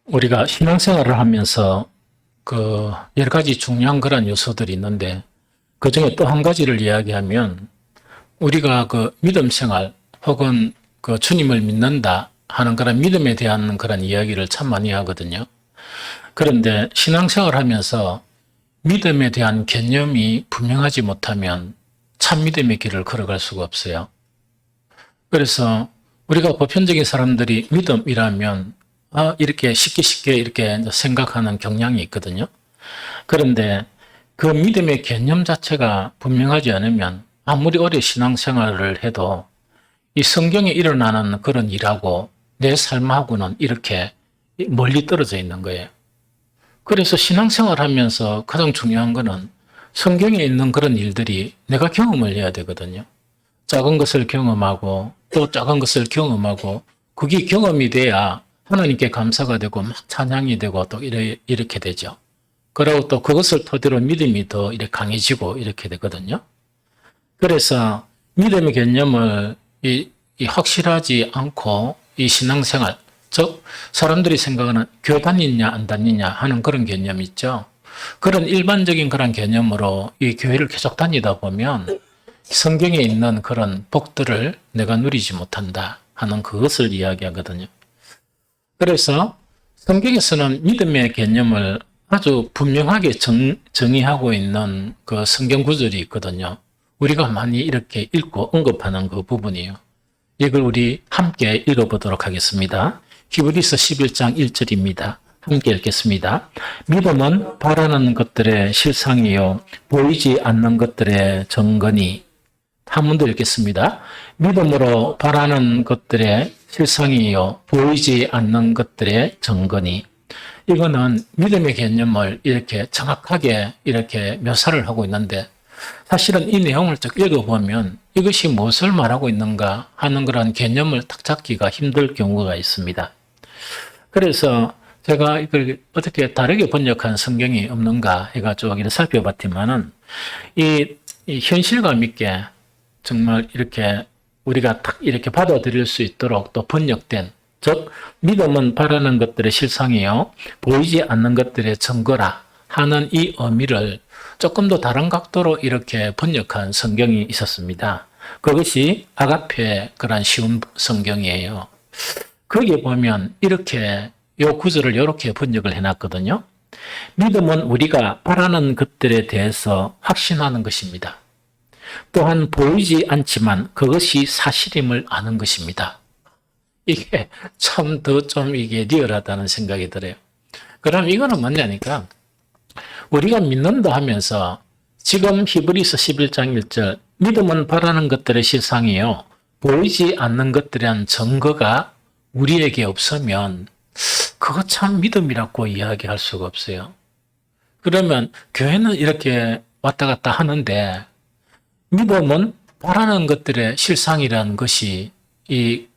우리가 신앙생활을 하면서 여러 가지 중요한 그런 요소들이 있는데 그 중에 또 한 가지를 이야기하면 우리가 믿음 생활 혹은 주님을 믿는다 하는 그런 믿음에 대한 그런 이야기를 참 많이 하거든요. 그런데 신앙생활 하면서 믿음에 대한 개념이 분명하지 못하면 참 믿음의 길을 걸어갈 수가 없어요. 그래서 우리가 보편적인 사람들이 믿음이라면 이렇게 쉽게 이렇게 생각하는 경향이 있거든요. 그런데 그 믿음의 개념 자체가 분명하지 않으면 아무리 오래 신앙생활을 해도 이 성경에 일어나는 그런 일하고 내 삶하고는 이렇게 멀리 떨어져 있는 거예요. 그래서 신앙생활 하면서 가장 중요한 거는 성경에 있는 그런 일들이 내가 경험을 해야 되거든요. 작은 것을 경험하고 또 작은 것을 경험하고 그게 경험이 돼야 하나님께 감사가 되고 막 찬양이 되고 또 이렇게 되죠. 그리고 또 그것을 토대로 믿음이 더 이렇게 강해지고 이렇게 되거든요. 그래서 믿음의 개념을 확실하지 않고 이 신앙생활, 즉 사람들이 생각하는 교회 다니냐 안 다니냐 하는 그런 개념이 있죠. 그런 일반적인 그런 개념으로 이 교회를 계속 다니다 보면 성경에 있는 그런 복들을 내가 누리지 못한다 하는 그것을 이야기하거든요. 그래서 성경에서는 믿음의 개념을 아주 분명하게 정의하고 있는 그 성경 구절이 있거든요. 우리가 많이 이렇게 읽고 언급하는 그 부분이에요. 이걸 우리 함께 읽어보도록 하겠습니다. 히브리서 11장 1절입니다. 함께 읽겠습니다. 믿음은 바라는 것들의 실상이요 보이지 않는 것들의 증거니. 한 번 더 읽겠습니다. 믿음으로 바라는 것들의 실상이요 보이지 않는 것들의 증거니. 이거는 믿음의 개념을 이렇게 정확하게 이렇게 묘사를 하고 있는데 사실은 이 내용을 쭉 읽어보면 이것이 무엇을 말하고 있는가 하는 그런 개념을 딱 잡기가 힘들 경우가 있습니다. 그래서 제가 이걸 어떻게 다르게 번역한 성경이 없는가 해가지고 이렇게 살펴봤지만은 이 현실감 있게 정말 이렇게 우리가 딱 이렇게 받아들일 수 있도록 또 번역된, 즉 믿음은 바라는 것들의 실상이요 보이지 않는 것들의 증거라 하는 이 의미를 조금 더 다른 각도로 이렇게 번역한 성경이 있었습니다. 그것이 아가페 그런 쉬운 성경이에요. 거기에 보면 이렇게 요 구절을 이렇게 번역을 해놨거든요. 믿음은 우리가 바라는 것들에 대해서 확신하는 것입니다. 또한 보이지 않지만 그것이 사실임을 아는 것입니다. 이게 참 더 좀 이게 리얼하다는 생각이 들어요. 그럼 이거는 뭐냐니까 우리가 믿는다 하면서 지금 히브리서 11장 1절 믿음은 바라는 것들의 실상이요 보이지 않는 것들에 대한 증거가 우리에게 없으면 그거 참 믿음이라고 이야기할 수가 없어요. 그러면 교회는 이렇게 왔다 갔다 하는데 믿음은 바라는 것들의 실상이라는 것이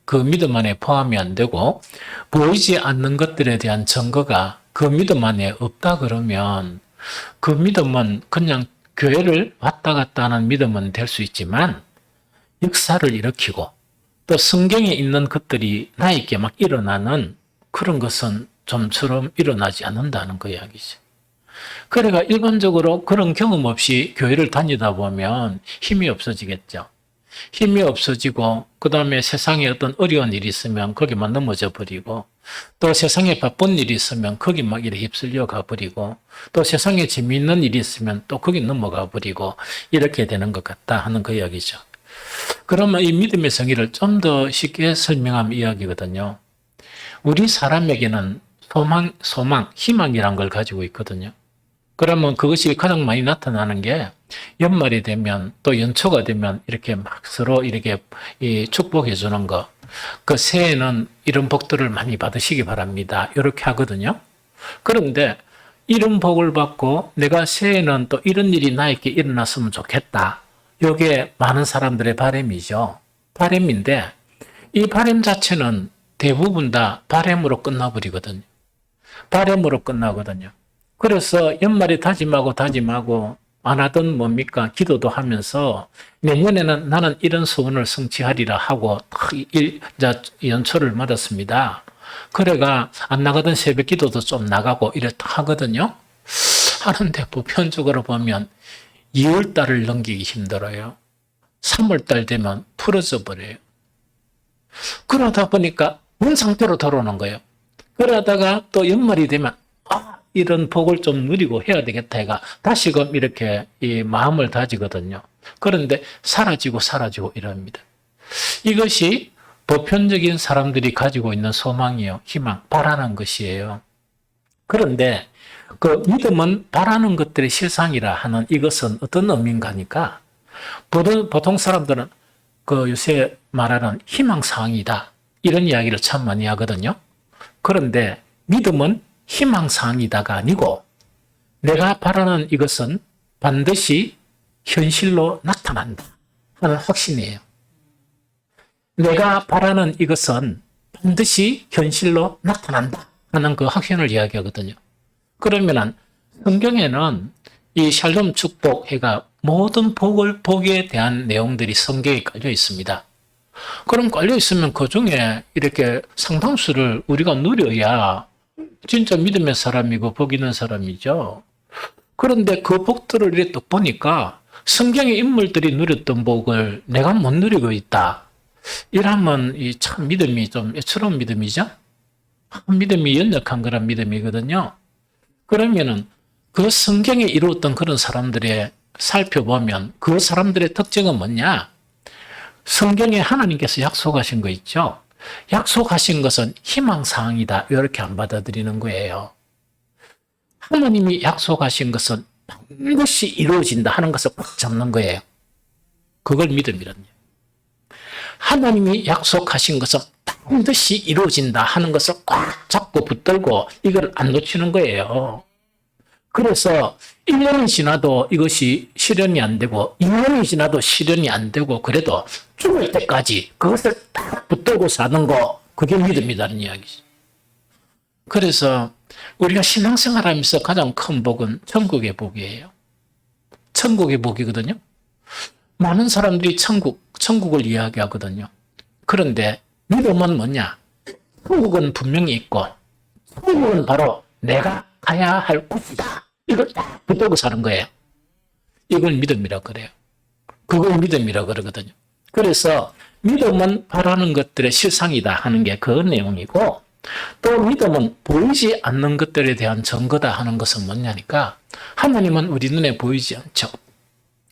그 믿음 안에 포함이 안 되고 보이지 않는 것들에 대한 증거가 그 믿음 안에 없다 그러면 그 믿음은 그냥 교회를 왔다 갔다 하는 믿음은 될 수 있지만 역사를 일으키고 또 성경에 있는 것들이 나에게 막 일어나는 그런 것은 좀처럼 일어나지 않는다는 그 이야기죠. 그래가 일반적으로 그런 경험 없이 교회를 다니다 보면 힘이 없어지겠죠. 힘이 없어지고 그 다음에 세상에 어떤 어려운 일이 있으면 거기만 넘어져 버리고 또 세상에 바쁜 일이 있으면 거기 막 이렇게 휩쓸려 가버리고 또 세상에 재미있는 일이 있으면 또 거기 넘어가 버리고 이렇게 되는 것 같다 하는 그 이야기죠. 그러면 이 믿음의 성의를 좀 더 쉽게 설명하면 이야기거든요. 우리 사람에게는 소망, 희망이란 걸 가지고 있거든요. 그러면 그것이 가장 많이 나타나는 게 연말이 되면 또 연초가 되면 이렇게 막 서로 이렇게 축복해 주는 거. 그 새해에는 이런 복들을 많이 받으시기 바랍니다. 이렇게 하거든요. 그런데 이런 복을 받고 내가 새해에는 또 이런 일이 나에게 일어났으면 좋겠다. 이게 많은 사람들의 바람이죠. 바람인데 이 바람 자체는 대부분 다 바람으로 끝나버리거든요. 바람으로 끝나거든요. 그래서 연말에 다짐하고 안 하던 뭡니까? 기도도 하면서 내년에는 나는 이런 소원을 성취하리라 하고 연초를 맞았습니다. 그래가 안 나가던 새벽 기도도 좀 나가고 이랬다 하거든요. 하는데 보편적으로 보면 2월 달을 넘기기 힘들어요. 3월 달 되면 풀어져 버려요. 그러다 보니까 원 상태로 돌아오는 거예요. 그러다가 또 연말이 되면 이런 복을 좀 누리고 해야 되겠다 해가 다시금 이렇게 이 마음을 다지거든요. 그런데 사라지고 이럽니다. 이것이 보편적인 사람들이 가지고 있는 소망이요, 희망, 바라는 것이에요. 그런데 그 믿음은 바라는 것들의 실상이라 하는 이것은 어떤 의미인가 하니까 보통 사람들은 그 요새 말하는 희망사항이다 이런 이야기를 참 많이 하거든요. 그런데 믿음은 희망사항이다가 아니고 내가 바라는 이것은 반드시 현실로 나타난다 하는 확신이에요. 내가 바라는 이것은 반드시 현실로 나타난다 하는 그 확신을 이야기하거든요. 그러면은 성경에는 이 샬롬 축복해가 모든 복에 대한 내용들이 성경에 깔려 있습니다. 그럼 깔려 있으면 그 중에 이렇게 상당수를 우리가 누려야 진짜 믿음의 사람이고 복 있는 사람이죠. 그런데 그 복들을 이렇게 또 보니까 성경의 인물들이 누렸던 복을 내가 못 누리고 있다. 이러면 이 참 믿음이 좀 애처로운 믿음이죠. 믿음이 연약한 그런 믿음이거든요. 그러면은 그 성경에 이루었던 그런 사람들의 살펴보면 그 사람들의 특징은 뭐냐? 성경에 하나님께서 약속하신 거 있죠? 약속하신 것은 희망사항이다. 이렇게 안 받아들이는 거예요. 하나님이 약속하신 것은 반드시 이루어진다 하는 것을 꽉 잡는 거예요. 그걸 믿음이라는 거예요. 하나님이 약속하신 것은 반드시 이루어진다 하는 것을 꽉 잡고 붙들고 이걸 안 놓치는 거예요. 그래서 1년이 지나도 이것이 실현이 안 되고 2년이 지나도 실현이 안 되고 그래도 죽을 때까지 그것을 딱 붙들고 사는 거 그게 믿음이라는 이야기죠. 그래서 우리가 신앙생활하면서 가장 큰 복은 천국의 복이에요. 천국의 복이거든요. 많은 사람들이 천국을 이야기하거든요. 그런데 믿음은 뭐냐? 천국은 분명히 있고 천국은 바로 내가 가야 할 곳이다. 이걸 딱 붙들고 사는 거예요. 이걸 믿음이라고 그래요. 그걸 믿음이라고 그러거든요. 그래서 믿음은 바라는 것들의 실상이다 하는 게 그 내용이고 또 믿음은 보이지 않는 것들에 대한 증거다 하는 것은 뭐냐니까 하나님은 우리 눈에 보이지 않죠.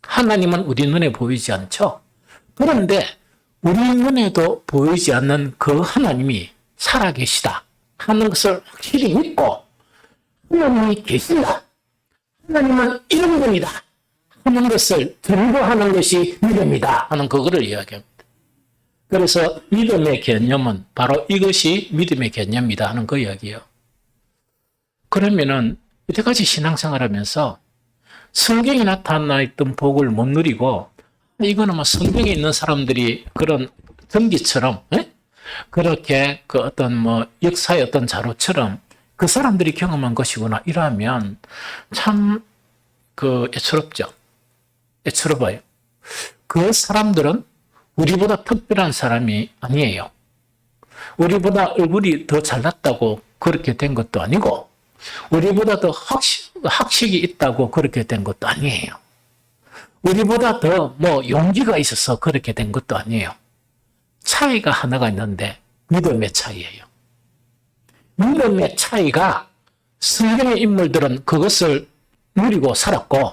하나님은 우리 눈에 보이지 않죠. 그런데 우리 눈에도 보이지 않는 그 하나님이 살아계시다 하는 것을 확실히 믿고 하나님이 계신다. 하나님은 이런 분이다 하는 것을 증거하는 것이 믿음이다 하는 그거를 이야기합니다. 그래서 믿음의 개념은 바로 이것이 믿음의 개념이다 하는 그 이야기예요. 그러면은 이때까지 신앙생활하면서 성경에 나타나 있던 복을 못 누리고 이거는 뭐 성경에 있는 사람들이 그런 전기처럼 그렇게 그 어떤 뭐 역사의 어떤 자료처럼 그 사람들이 경험한 것이구나 이러면 참 그 애처롭죠. 애처로워요. 그 사람들은 우리보다 특별한 사람이 아니에요. 우리보다 얼굴이 더 잘났다고 그렇게 된 것도 아니고 우리보다 더 학식이 있다고 그렇게 된 것도 아니에요. 우리보다 더 뭐 용기가 있어서 그렇게 된 것도 아니에요. 차이가 하나가 있는데 믿음의 차이예요. 믿음의 차이가 성경의 인물들은 그것을 누리고 살았고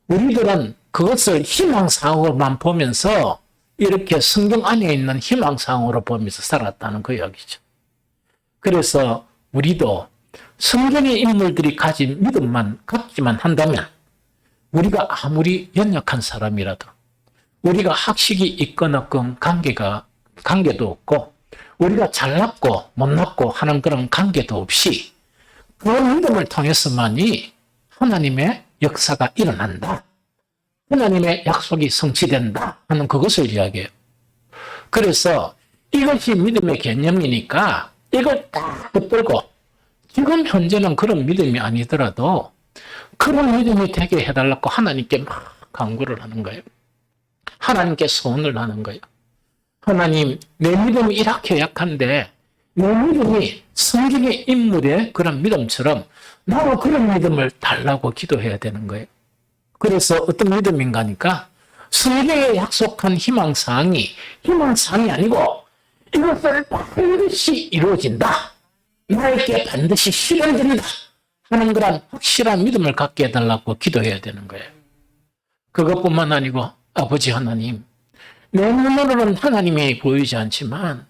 우리들은 그것을 희망사항으로만 보면서 이렇게 성경 안에 있는 희망사항으로 보면서 살았다는 그 이야기죠. 그래서 우리도 성경의 인물들이 가진 믿음만 갖지만 한다면 우리가 아무리 연약한 사람이라도 우리가 학식이 있건 없건 관계도 없고 우리가 잘났고 못났고 하는 그런 관계도 없이 그 믿음을 통해서만이 하나님의 역사가 일어난다. 하나님의 약속이 성취된다 하는 그것을 이야기해요. 그래서 이것이 믿음의 개념이니까 이걸 딱 붙들고 지금 현재는 그런 믿음이 아니더라도 그런 믿음이 되게 해달라고 하나님께 막 간구를 하는 거예요. 하나님께 소원을 하는 거예요. 하나님, 내 믿음이 이렇게 약한데 내 믿음이 성경의 인물의 그런 믿음처럼 나도 그런 믿음을 달라고 기도해야 되는 거예요. 그래서 어떤 믿음인가 하니까 성경에 약속한 희망사항이 아니고 이것을 반드시 이루어진다. 나에게 반드시 실현된다. 하는 그런 확실한 믿음을 갖게 해달라고 기도해야 되는 거예요. 그것뿐만 아니고 아버지 하나님, 내 눈으로는 하나님이 보이지 않지만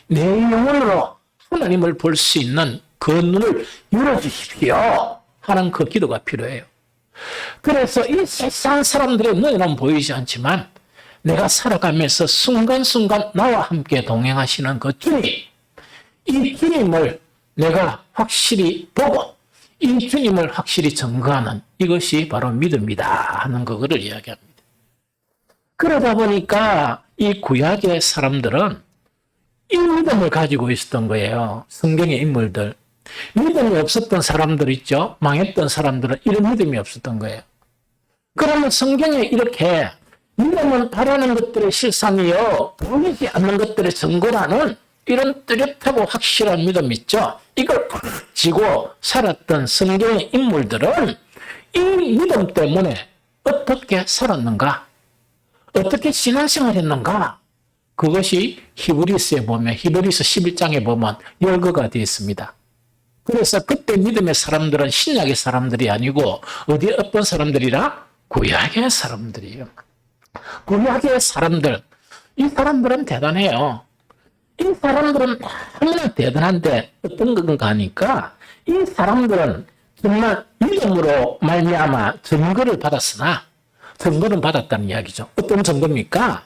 내 영혼으로 하나님을 볼 수 있는 그 눈을 열어주십시오 하는 그 기도가 필요해요. 그래서 이 세상 사람들의 눈에는 보이지 않지만 내가 살아가면서 순간순간 나와 함께 동행하시는 그 주님, 이 주님을 내가 확실히 보고 이 주님을 확실히 증거하는 이것이 바로 믿음이다 하는 그거를 이야기합니다. 그러다 보니까 이 구약의 사람들은 이 믿음을 가지고 있었던 거예요. 성경의 인물들. 믿음이 없었던 사람들 있죠. 망했던 사람들은 이런 믿음이 없었던 거예요. 그러면 성경에 이렇게 믿음은 바라는 것들의 실상이요, 보이지 않는 것들의 증거라는 이런 뚜렷하고 확실한 믿음 있죠. 이걸 가지고 살았던 성경의 인물들은 이 믿음 때문에 어떻게 살았는가? 어떻게 신앙생활 했는가? 그것이 히브리서에 보면, 히브리서 11장에 보면 열거가 되어 있습니다. 그래서 그때 믿음의 사람들은 신약의 사람들이 아니고 어디 어떤 사람들이라? 구약의 사람들이에요. 구약의 사람들. 이 사람들은 대단해요. 이 사람들은 너무나 대단한데 어떤 건가 하니까 이 사람들은 정말 믿음으로 말미암아 증거를 받았으나 증거는 받았다는 이야기죠. 어떤 증거입니까?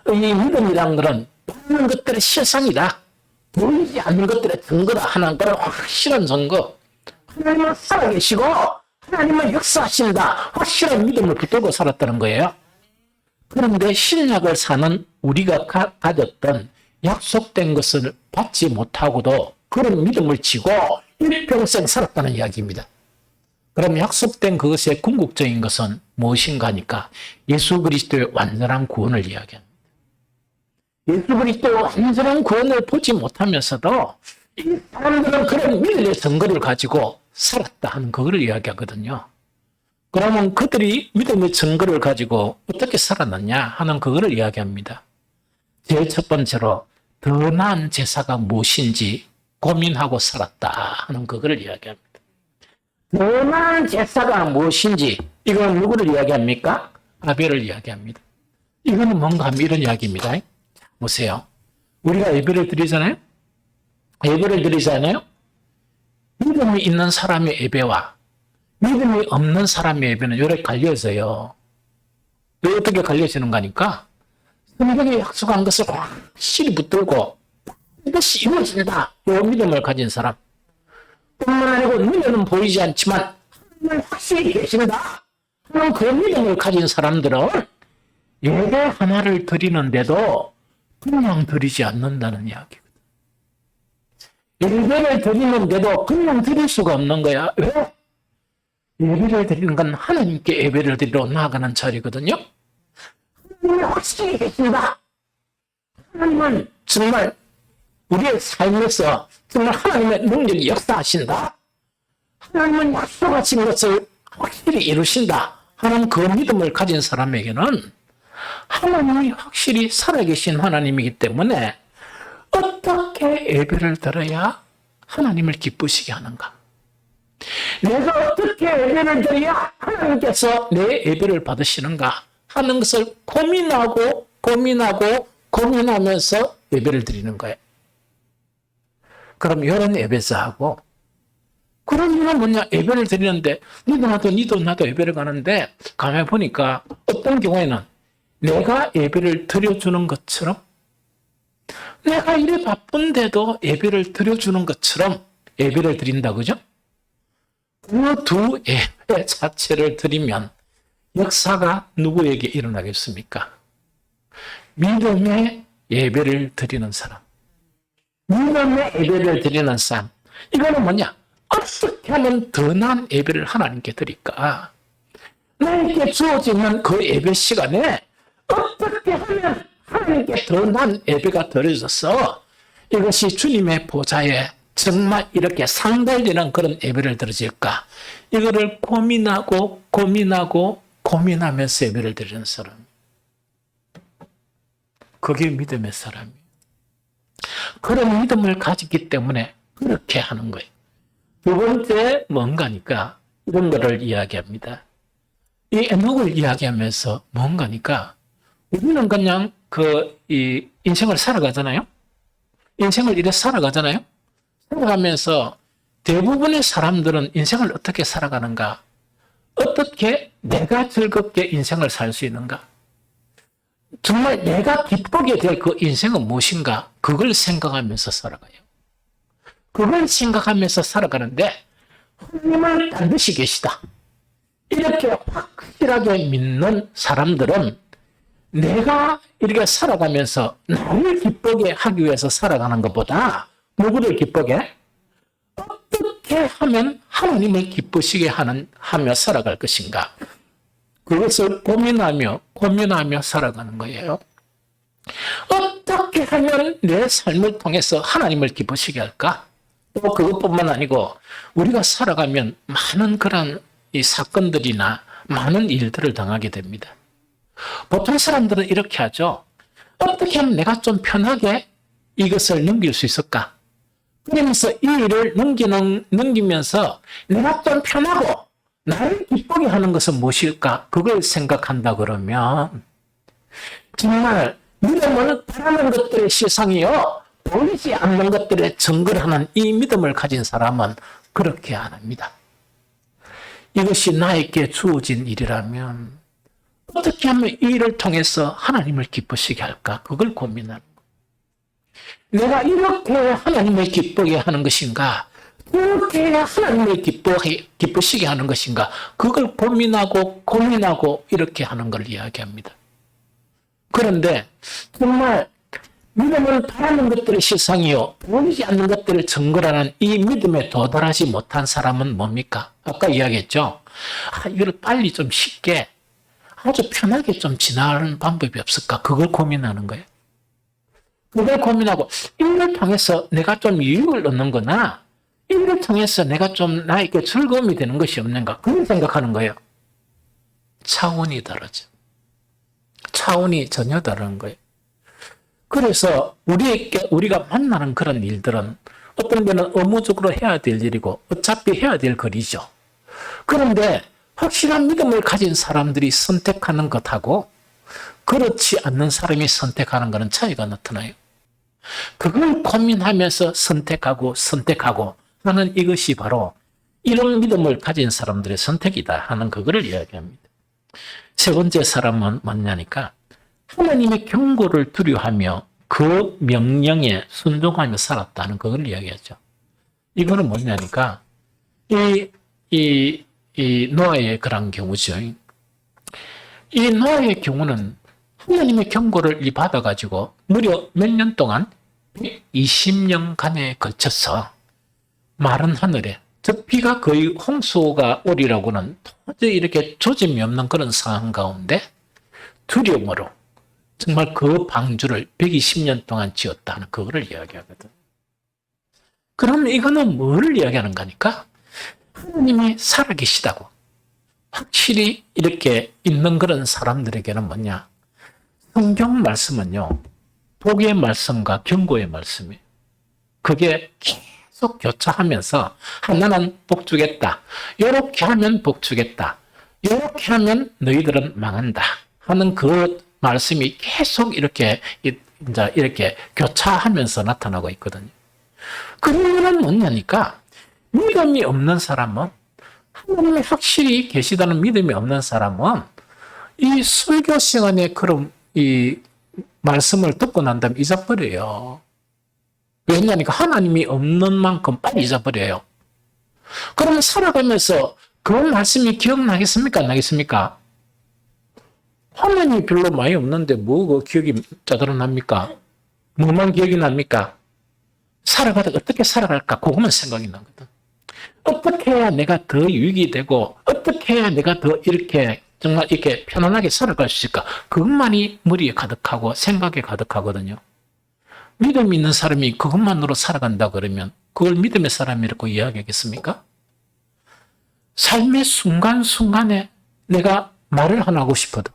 이 믿음이라는 것은 보이는 것들의 실상이다. 보이지 않는 것들의 증거다 하는 그런 확실한 증거. 하나님은 살아계시고 하나님은 역사하신다. 확실한 믿음을 붙들고 살았다는 거예요. 그런데 신약을 사는 우리가 가졌던 약속된 것을 받지 못하고도 그런 믿음을 지고 일평생 살았다는 이야기입니다. 그럼 약속된 그것의 궁극적인 것은 무엇인가 하니까 예수 그리스도의 완전한 구원을 이야기합니다. 예수 그리스도의 완전한 구원을 보지 못하면서도 이 사람들은 그런 믿음의 증거를 가지고 살았다 하는 그거를 이야기하거든요. 그러면 그들이 믿음의 증거를 가지고 어떻게 살았느냐 하는 그거를 이야기합니다. 제일 첫 번째로 더 나은 제사가 무엇인지 고민하고 살았다 하는 그거를 이야기합니다. 더 나은 제사가 무엇인지 이건 누구를 이야기합니까? 아벨을 이야기합니다. 이거는 뭔가 하면 이런 이야기입니다. 보세요. 우리가 예배를 드리잖아요. 예배를 드리잖아요. 믿음이 있는 사람의 예배와 믿음이 없는 사람의 예배는 이렇게 갈려져요. 왜 어떻게 갈려지는 거니까? 성경에 약속한 것을 확실히 붙들고 이것이 이루어진다. 이 믿음을 가진 사람. 뿐만 아니고 눈에는 보이지 않지만 하나님은 확실히 계신다. 그런 그 믿음을 가진 사람들은 예배 하나를 드리는데도 그냥 드리지 않는다는 이야기거든. 예배를 드리는데도 그냥 드릴 수가 없는 거야. 왜? 예배를 드리는 건 하나님께 예배를 드리러 나아가는 자리거든요. 하나님이 확실히 계신다. 하나님은 정말 우리의 삶에서 정말 하나님의 능력이 역사하신다. 하나님은 약속하신 것을 확실히 이루신다 하는 그 믿음을 가진 사람에게는 하나님이 확실히 살아계신 하나님이기 때문에 어떻게 예배를 드려야 하나님을 기쁘시게 하는가? 내가 어떻게 예배를 드려야 하나님께서 내 예배를 받으시는가 하는 것을 고민하면서 예배를 드리는 거예요. 그럼 이런 예배자하고 그런 이유는 뭐냐? 예배를 드리는데 니도 나도 예배를 가는데 가만히 보니까 어떤 경우에는 내가 예배를 드려주는 것처럼 내가 이래 바쁜데도 예배를 드려주는 것처럼 예배를 드린다 그죠? 그 두 예배 자체를 드리면 역사가 누구에게 일어나겠습니까? 믿음의 예배를 드리는 사람. 믿음의 예배를 드리는 사람. 이거는 뭐냐? 어떻게 하면 더 나은 예배를 하나님께 드릴까? 나에게 주어지는 그 예배 시간에 어떻게 하면 하나님께 더 나은 예배가 드려져서 이것이 주님의 보좌에 정말 이렇게 상달되는 그런 예배를 드려질까? 이거를 고민하고 고민하고 고민하면서 예배를 드리는 사람. 그게 믿음의 사람이에요. 그런 믿음을 가졌기 때문에 그렇게 하는 거예요. 두 번째 뭔가니까 이런 거를 이야기합니다. 이 에녹을 이야기하면서 뭔가니까 우리는 그냥 이 인생을 살아가잖아요. 인생을 이래 살아가잖아요. 살아가면서 대부분의 사람들은 인생을 어떻게 살아가는가? 어떻게 내가 즐겁게 인생을 살 수 있는가? 정말 내가 기쁘게 될 그 인생은 무엇인가? 그걸 생각하면서 살아가요. 그걸 생각하면서 살아가는데 하나님을 반드시 계시다. 이렇게 확실하게 믿는 사람들은 내가 이렇게 살아가면서 나를 기쁘게 하기 위해서 살아가는 것보다 누구를 기쁘게? 어떻게 하면 하나님을 기쁘시게 하며 살아갈 것인가? 그것을 고민하며 살아가는 거예요. 어떻게 하면 내 삶을 통해서 하나님을 기쁘시게 할까? 또 그것뿐만 아니고 우리가 살아가면 많은 그런 이 사건들이나 많은 일들을 당하게 됩니다. 보통 사람들은 이렇게 하죠. 어떻게 하면 내가 좀 편하게 이것을 넘길 수 있을까? 그러면서 이 일을 넘기면서 내가 좀 편하고 나를 기쁘게 하는 것은 무엇일까? 그걸 생각한다 그러면 정말 믿음은 바라는 것들의 세상이요 보이지 않는 것들에 증거하는 이 믿음을 가진 사람은 그렇게 안 합니다. 이것이 나에게 주어진 일이라면 어떻게 하면 이 일을 통해서 하나님을 기쁘시게 할까? 그걸 고민하는 거예요. 내가 이렇게 하나님을 기쁘게 하는 것인가? 그렇게 해야 하나님을 기쁘시게 하는 것인가? 그걸 고민하고 이렇게 하는 걸 이야기합니다. 그런데 정말 믿음을 바라는 것들의 세상이요 보이지 않는 것들을 증거하는 이 믿음에 도달하지 못한 사람은 뭡니까? 아까 이야기했죠. 이걸 빨리 좀 쉽게 아주 편하게 좀 지나가는 방법이 없을까? 그걸 고민하는 거예요. 그걸 고민하고 이걸 통해서 내가 좀 유익을 얻는 거나 이걸 통해서 내가 좀 나에게 즐거움이 되는 것이 없는가? 그걸 생각하는 거예요. 차원이 다르죠. 차원이 전혀 다른 거예요. 그래서 우리가 만나는 그런 일들은 어떤 데는 의무적으로 해야 될 일이고 어차피 해야 될 거리죠. 그런데 확실한 믿음을 가진 사람들이 선택하는 것하고 그렇지 않는 사람이 선택하는 것은 차이가 나타나요. 그걸 고민하면서 선택하고 하는 이것이 바로 이런 믿음을 가진 사람들의 선택이다 하는 그거를 이야기합니다. 세 번째 사람은 뭐냐니까 하나님의 경고를 두려워하며 그 명령에 순종하며 살았다는 그걸 이야기하죠. 이거는 뭐냐니까 이 노아의 그런 경우죠. 이 노아의 경우는 하나님의 경고를 받아가지고 무려 몇 년 동안 120년간에 걸쳐서 마른 하늘에 즉 비가 거의 홍수가 오리라고는 도저히 이렇게 조짐이 없는 그런 상황 가운데 두려움으로 정말 그 방주를 120년 동안 지었다는 그거를 이야기하거든. 그럼 이거는 뭘 이야기하는 거니까? 하나님이 살아계시다고 확실히 이렇게 있는 그런 사람들에게는 뭐냐? 성경 말씀은요, 복의 말씀과 경고의 말씀이에요. 그게 계속 교차하면서 하나는 복 주겠다. 이렇게 하면 복 주겠다. 이렇게 하면 너희들은 망한다. 하는 그 말씀이 계속 이렇게 교차하면서 나타나고 있거든요. 그러면 뭐냐니까 믿음이 없는 사람은 하나님이 확실히 계시다는 믿음이 없는 사람은 이 설교 시간에 그런 이 말씀을 듣고 난 다음에 잊어버려요. 왜냐니까 하나님이 없는 만큼 빨리 잊어버려요. 그러면 살아가면서 그 말씀이 기억나겠습니까? 안 나겠습니까? 하나님이 별로 많이 없는데 뭐 그 기억이 짜들어 납니까? 뭐만 기억이 납니까? 살아가다 어떻게 살아갈까? 그것만 생각이 나거든. 어떻게 해야 내가 더 유익이 되고 어떻게 해야 내가 더 이렇게 정말 이렇게 편안하게 살아갈 수 있을까? 그것만이 머리에 가득하고 생각에 가득하거든요. 믿음 있는 사람이 그것만으로 살아간다 그러면 그걸 믿음의 사람이라고 이야기하겠습니까? 삶의 순간순간에 내가 말을 하나 하고 싶어도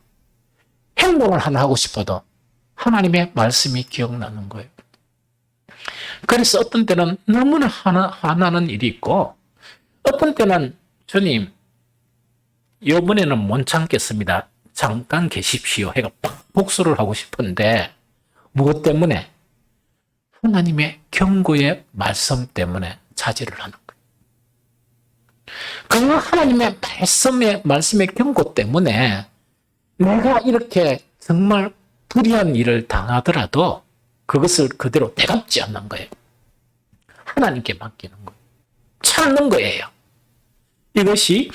행동을 하나 하고 싶어도 하나님의 말씀이 기억나는 거예요. 그래서 어떤 때는 너무나 화나는 일이 있고 어떤 때는 주님 이번에는 못 참겠습니다. 잠깐 계십시오. 해가 복수를 하고 싶은데 무엇 때문에? 하나님의 경고의 말씀 때문에 자제를 하는 거예요. 그 하나님의 말씀의 경고 때문에 내가 이렇게 정말 불의한 일을 당하더라도 그것을 그대로 되갚지 않는 거예요. 하나님께 맡기는 거예요. 참는 거예요. 이것이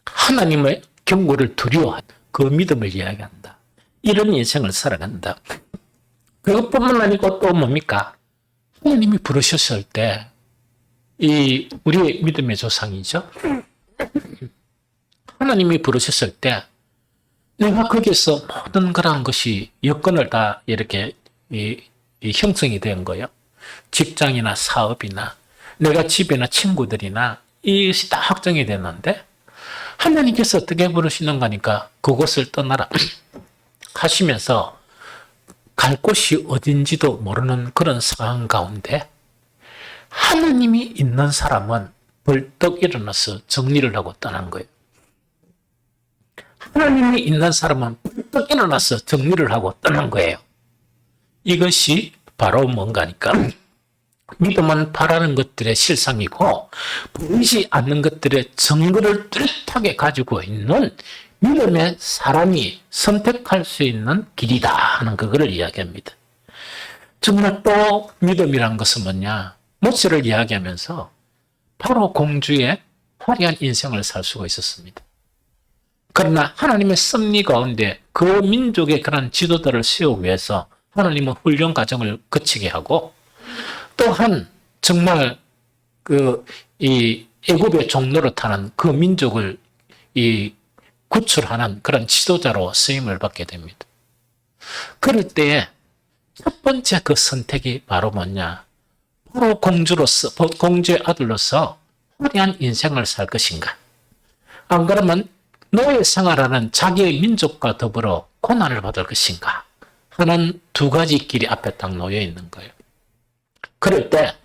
하나님의 경고를 두려워한 그 믿음을 이야기한다. 이런 인생을 살아간다. 그것뿐만 아니고 또 뭡니까? 하나님이 부르셨을 때 우리의 믿음의 조상이죠. 하나님이 부르셨을 때 내가 거기서 모든 그런 것이 여건을 다 이렇게 형성이 된 거예요. 직장이나 사업이나 내가 집이나 친구들이나 이것이 다 확정이 됐는데 하나님께서 어떻게 부르시는가니까 그곳을 떠나라 하시면서 갈 곳이 어딘지도 모르는 그런 상황 가운데 하나님이 있는 사람은 벌떡 일어나서 정리를 하고 떠난 거예요. 하나님이 있는 사람은 벌떡 일어나서 정리를 하고 떠난 거예요. 이것이 바로 뭔가니까 믿음은 바라는 것들의 실상이고 보이지 않는 것들의 증거를 뚜렷하게 가지고 있는 믿음의 사람이 선택할 수 있는 길이다 하는 그거를 이야기합니다. 정말 또 믿음이란 것은 뭐냐? 모세를 이야기하면서 바로 공주의 화려한 인생을 살 수가 있었습니다. 그러나 하나님의 섭리 가운데 그 민족의 그런 지도자를 세우기 위해서 하나님은 훈련 과정을 거치게 하고 또한 정말 이 애굽의 종로로 타는 그 민족을 구출하는 그런 지도자로 쓰임을 받게 됩니다. 그럴 때에 첫 번째 그 선택이 바로 뭐냐? 바로 공주의 아들로서 화려한 인생을 살 것인가? 안 그러면 노예 생활하는 자기의 민족과 더불어 고난을 받을 것인가? 하는 두 가지 길이 앞에 딱 놓여 있는 거예요. 그럴 때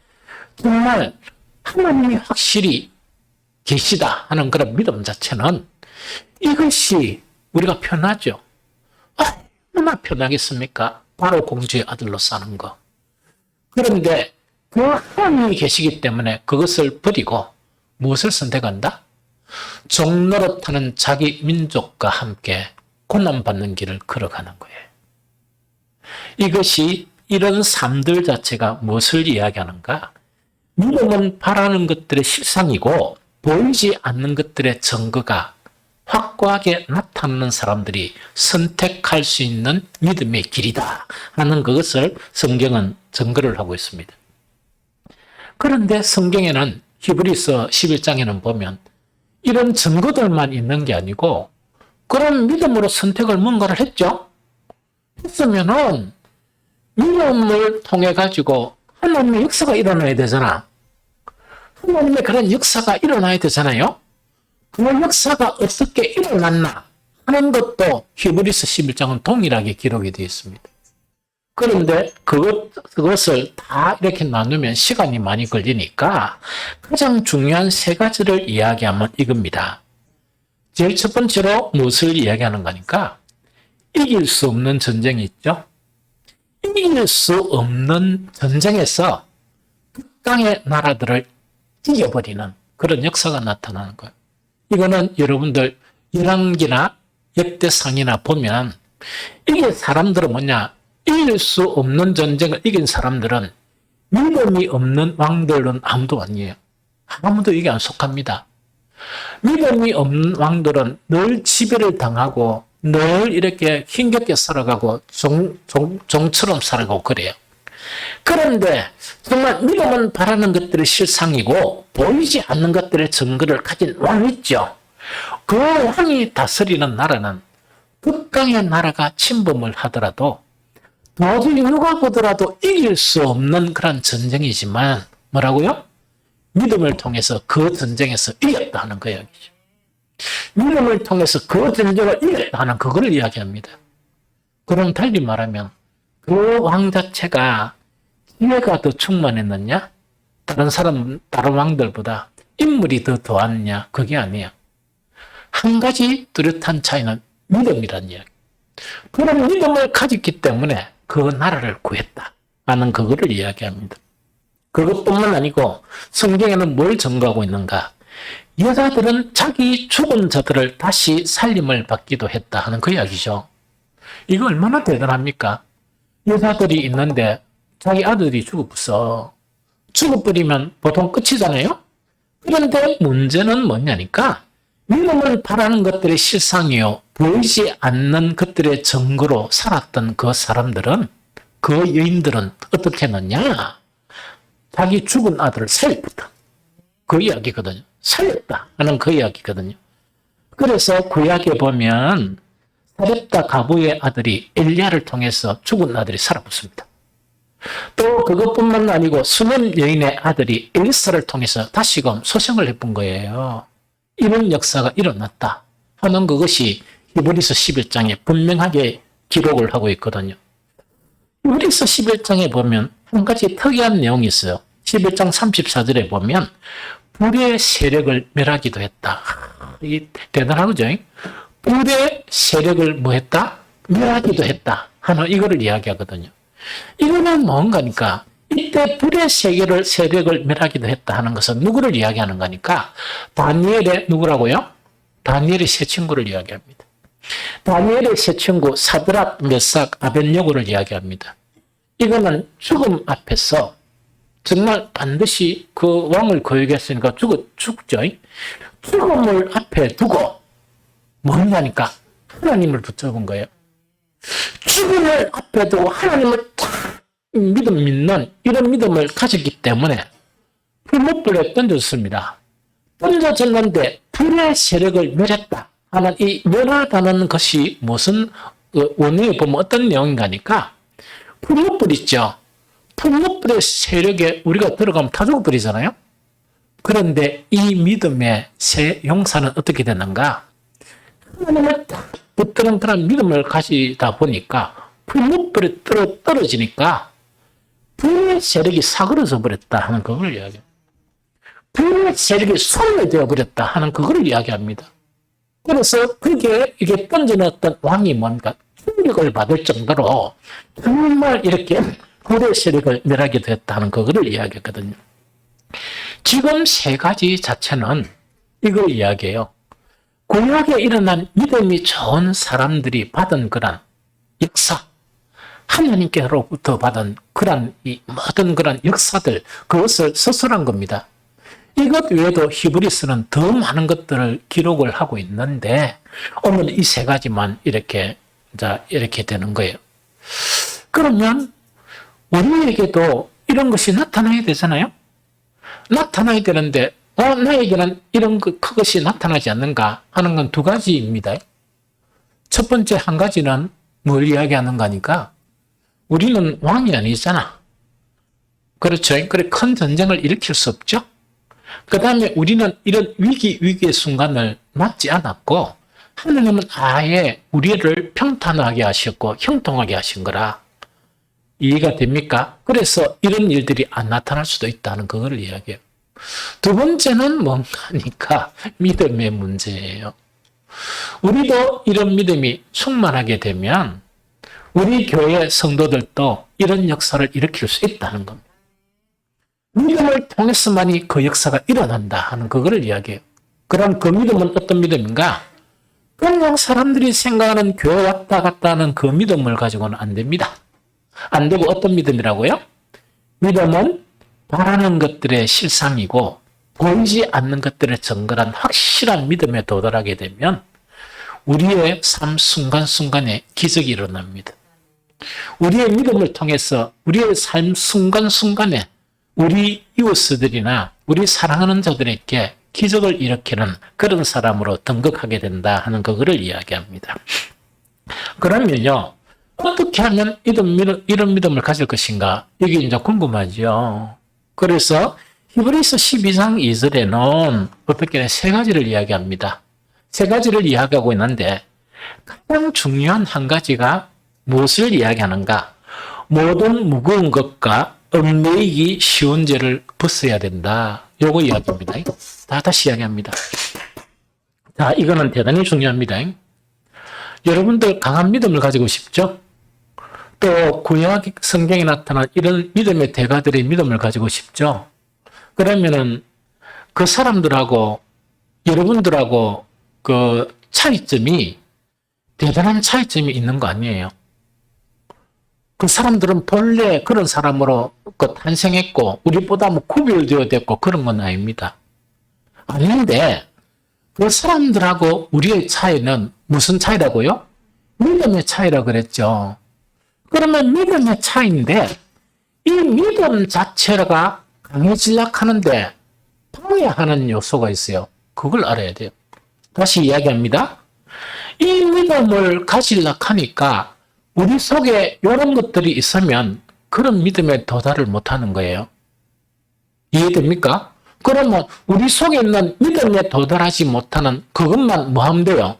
정말 하나님이 확실히 계시다 하는 그런 믿음 자체는 이것이 우리가 편하죠. 얼마나 편하겠습니까? 바로 공주의 아들로 사는 거. 그런데 그 하나님이 계시기 때문에 그것을 버리고 무엇을 선택한다? 종노릇하는 자기 민족과 함께 고난받는 길을 걸어가는 거예요. 이것이 이런 삶들 자체가 무엇을 이야기하는가? 믿음은 바라는 것들의 실상이고 보이지 않는 것들의 증거가 확고하게 나타나는 사람들이 선택할 수 있는 믿음의 길이다 하는 그것을 성경은 증거를 하고 있습니다. 그런데 성경에는 히브리서 11장에는 보면 이런 증거들만 있는 게 아니고 그런 믿음으로 선택을 뭔가를 했죠. 했으면은 믿음을 통해 가지고 하나님의 역사가 일어나야 되잖아. 하나님의 그런 역사가 일어나야 되잖아요. 그 역사가 어떻게 일어났나 하는 것도 히브리서 11장은 동일하게 기록이 되어 있습니다. 그런데 그것을 다 이렇게 나누면 시간이 많이 걸리니까 가장 중요한 세 가지를 이야기하면 이겁니다. 제일 첫 번째로 무엇을 이야기하는 거니까 이길 수 없는 전쟁이 있죠. 이길 수 없는 전쟁에서 땅의 나라들을 이겨버리는 그런 역사가 나타나는 거예요. 이거는 여러분들 열왕기나 역대상이나 보면 이게 사람들은 뭐냐? 이길 수 없는 전쟁을 이긴 사람들은 믿음이 없는 왕들은 아무도 아니에요. 아무도 이게 안 속합니다. 믿음이 없는 왕들은 늘 지배를 당하고 늘 이렇게 힘겹게 살아가고 종처럼 살아가고 그래요. 그런데 정말 믿음은 바라는 것들의 실상이고 보이지 않는 것들의 증거를 가진 왕이 있죠. 그 왕이 다스리는 나라는 극강의 나라가 침범을 하더라도 도저히 누가 보더라도 이길 수 없는 그런 전쟁이지만 뭐라고요? 믿음을 통해서 그 전쟁에서 이겼다 하는 그 이야기죠. 믿음을 통해서 그 전쟁을 이겼다 하는 그걸 이야기합니다. 그럼 달리 말하면 그 왕 자체가 지혜가 더 충만했느냐? 다른 왕들보다 인물이 더 더했느냐? 그게 아니에요. 한 가지 뚜렷한 차이는 믿음이란 이야기. 그런 믿음을 가졌기 때문에 그 나라를 구했다 하는 그거를 이야기합니다. 그것뿐만 아니고 성경에는 뭘 증거하고 있는가? 여자들은 자기 죽은 자들을 다시 살림을 받기도 했다 하는 그 이야기죠. 이거 얼마나 대단합니까? 여자들이 있는데 자기 아들이 죽어버렸어. 죽어버리면 보통 끝이잖아요? 그런데 문제는 뭐냐니까 믿음을 바라는 것들의 실상이요. 보이지 않는 것들의 증거로 살았던 그 사람들은, 그 여인들은 어떻게 했느냐? 자기 죽은 아들을 살렸다. 그 이야기거든요. 살렸다 하는 그 이야기거든요. 그래서 구약에 보면 사렙다 가부의 아들이 엘리야를 통해서 죽은 아들이 살아붙습니다. 또 그것뿐만 아니고 수넴 여인의 아들이 엘리사를 통해서 다시금 소생을 해본 거예요. 이런 역사가 일어났다 하는 그것이 히브리서 11장에 분명하게 기록을 하고 있거든요. 히브리서 11장에 보면 한 가지 특이한 내용이 있어요. 11장 34절에 보면 불의 세력을 멸하기도 했다. 이게 대단하죠? 불의 세력을 뭐 했다? 멸하기도 했다 하는 이거를 이야기하거든요. 이거는 뭔가니까 이때 불의 세력을 멸하기도 했다 하는 것은 누구를 이야기하는 거니까 다니엘의 누구라고요? 다니엘의 세 친구를 이야기합니다. 다니엘의 세 친구 사드락, 메삭, 아벳냐고를 이야기합니다. 이거는 죽음 앞에서 정말 반드시 그 왕을 거역했으니까 죽죠. 죽음을 앞에 두고 뭐냐니까 하나님을 붙잡은 거예요. 죽음을 앞에 두고 하나님을 믿는 이런 믿음을 가졌기 때문에 풀무불에 던졌습니다. 던져졌는데 불의 세력을 멸했다 하는 이 멸하다는 것이 무슨 원어에 보면 어떤 내용인가니까 풀무불 있죠. 풀무불의 세력에 우리가 들어가면 다 죽어버리잖아요. 그런데 이 믿음의 새 용사는 어떻게 되는가? 하나님을 딱 붙드는 그런 믿음을 가지다 보니까 풀무불에 떨어지니까 불의 세력이 사그러져 버렸다 하는 그걸 이야기합니다. 불의 세력이 소멸되어 버렸다 하는 그걸 이야기합니다. 그래서 그게 이게 던져놨던 왕이 뭔가 충격을 받을 정도로 정말 이렇게 불의 세력을 멸하게 됐다는 그거를 이야기했거든요. 지금 세 가지 자체는 이걸 이야기해요. 구약에 일어난 믿음이 좋은 사람들이 받은 그런 역사, 하나님께로부터 받은 그런 이 모든 그런 역사들, 그것을 서술한 겁니다. 이것 외에도 히브리서는 더 많은 것들을 기록을 하고 있는데 오늘 이 세 가지만 이렇게 되는 거예요. 그러면 우리에게도 이런 것이 나타나야 되잖아요. 나타나야 되는데 나에게는 이런 그것이 나타나지 않는가 하는 건 두 가지입니다. 첫 번째 한 가지는 뭘 이야기하는가 하니까 우리는 왕이 아니잖아. 그렇죠. 그래 큰 전쟁을 일으킬 수 없죠. 그 다음에 우리는 이런 위기의 순간을 맞지 않았고 하나님은 아예 우리를 평탄하게 하셨고 형통하게 하신 거라. 이해가 됩니까? 그래서 이런 일들이 안 나타날 수도 있다는 그걸 이야기해요. 두 번째는 뭔가 하니까 믿음의 문제예요. 우리도 이런 믿음이 충만하게 되면 우리 교회 성도들도 이런 역사를 일으킬 수 있다는 겁니다. 믿음을 통해서만이 그 역사가 일어난다 하는 그거를 이야기해요. 그럼 그 믿음은 어떤 믿음인가? 그냥 사람들이 생각하는 교회 왔다 갔다 하는 그 믿음을 가지고는 안 됩니다. 안 되고 어떤 믿음이라고요? 믿음은 바라는 것들의 실상이고 보이지 않는 것들의 정결한 확실한 믿음에 도달하게 되면 우리의 삶 순간순간에 기적이 일어납니다. 우리의 믿음을 통해서 우리의 삶 순간순간에 우리 이웃들이나 우리 사랑하는 자들에게 기적을 일으키는 그런 사람으로 등극하게 된다 하는 그거를 이야기합니다. 그러면요, 어떻게 하면 이런 믿음을 가질 것인가? 이게 이제 궁금하죠. 그래서 히브리서 12장 2절에는 어떻게 세 가지를 이야기합니다. 세 가지를 이야기하고 있는데 가장 중요한 한 가지가 무엇을 이야기하는가? 모든 무거운 것과 얽매이기 쉬운 죄를 벗어야 된다. 요거 이야기입니다. 다시 이야기합니다. 자, 이거는 대단히 중요합니다. 여러분들 강한 믿음을 가지고 싶죠? 또 구약 성경에 나타난 이런 믿음의 대가들의 믿음을 가지고 싶죠? 그러면은 그 사람들하고 여러분들하고 그 차이점이 대단한 차이점이 있는 거 아니에요? 그 사람들은 본래 그런 사람으로 탄생했고 우리보다 뭐 구별되어 됐고 그런 건 아닙니다. 아닌데 그 사람들하고 우리의 차이는 무슨 차이라고요? 믿음의 차이라고 그랬죠. 그러면 믿음의 차이인데 이 믿음 자체가 강해지려고 하는데 방해하는 요소가 있어요. 그걸 알아야 돼요. 다시 이야기합니다. 이 믿음을 가지려고 하니까 우리 속에 이런 것들이 있으면 그런 믿음에 도달을 못하는 거예요. 이해됩니까? 그러면 우리 속에 있는 믿음에 도달하지 못하는 그것만 뭐 하면 돼요?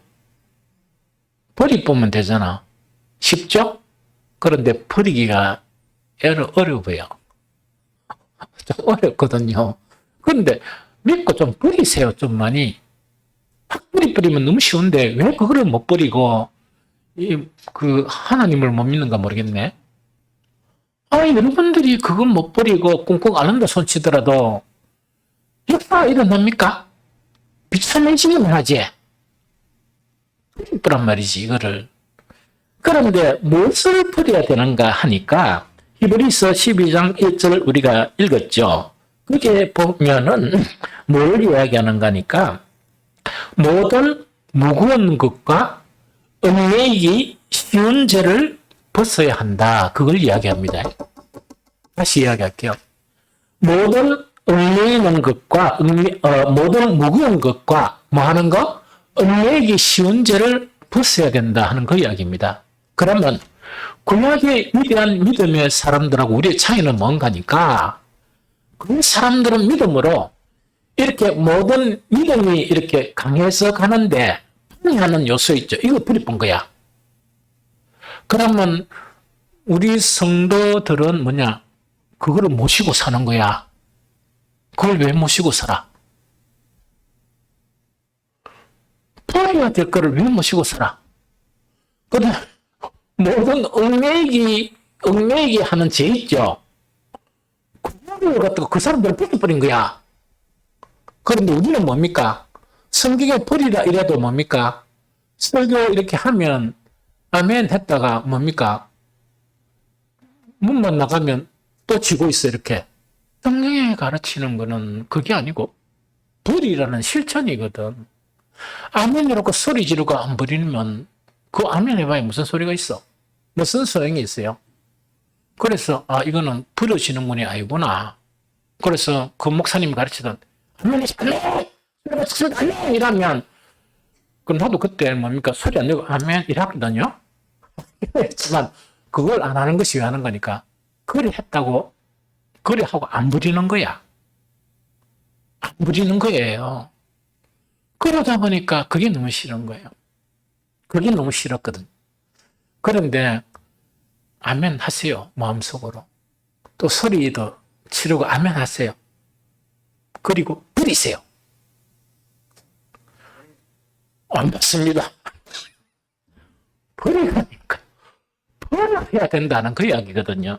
버리면 되잖아. 쉽죠? 그런데 버리기가 어려워요. 좀 어렵거든요. 그런데 믿고 좀 버리세요, 좀 많이. 확 버리면 너무 쉬운데 왜 그거를 못 버리고 하나님을 못 믿는가 모르겠네. 여러분들이 그건 못 버리고 꽁꽁 앓는다 손치더라도 역사가 일어납니까? 비참해지기만 하지. 버리란 말이지, 이거를. 그런데 무엇을 버려야 되는가 하니까 히브리서 12장 1절 우리가 읽었죠. 그게 보면은 뭘 이야기하는가 하니까 모든 무거운 것과 얽매이기 쉬운 죄를 벗어야 한다. 그걸 이야기합니다. 다시 이야기할게요. 모든 얽매이는 것과 모든 무거운 것과 뭐 하는 거? 얽매이기 쉬운 죄를 벗어야 된다 하는 그 이야기입니다. 그러면 구약의 위대한 믿음의 사람들하고 우리의 차이는 뭔가니까 그 사람들은 믿음으로 이렇게 모든 믿음이 이렇게 강해서 가는데 방해하는 요소 있죠. 이거 버려본 거야. 그러면 우리 성도들은 뭐냐? 그거를 모시고 사는 거야. 그걸 왜 모시고 살아? 버려야 될 거를 왜 모시고 살아? 근데 모든 얽매이기 하는 죄 있죠. 그걸 갖다가 그 사람들은 벗겨버린 거야. 그런데 우리는 뭡니까? 성경에 버리라 이래도 뭡니까? 설교 이렇게 하면 아멘 했다가 뭡니까? 문만 나가면 또 지고 있어 이렇게. 성경에 가르치는 거는 그게 아니고 버리라는 실천이거든. 아멘 이러고 소리 지르고 안 버리면 그 아멘 해봐야 무슨 소리가 있어? 무슨 소용이 있어요? 그래서 이거는 버려지는 분이 아니구나. 그래서 그 목사님이 가르치던 아멘 아멘 이러면 그럼 나도 그때 뭡니까? 소리 안 내고 아멘 이랬거든요. 했지만 그걸 안 하는 것이 왜 하는 거니까 그래 했다고 그래 하고 안 부리는 거야. 안 부리는 거예요. 그러다 보니까 그게 너무 싫은 거예요. 그게 너무 싫었거든. 그런데 아멘 하세요. 마음속으로. 또 소리도 치르고 아멘 하세요. 그리고 버리세요. 안 받습니다. 버리니까 버려야 된다는 그 이야기거든요.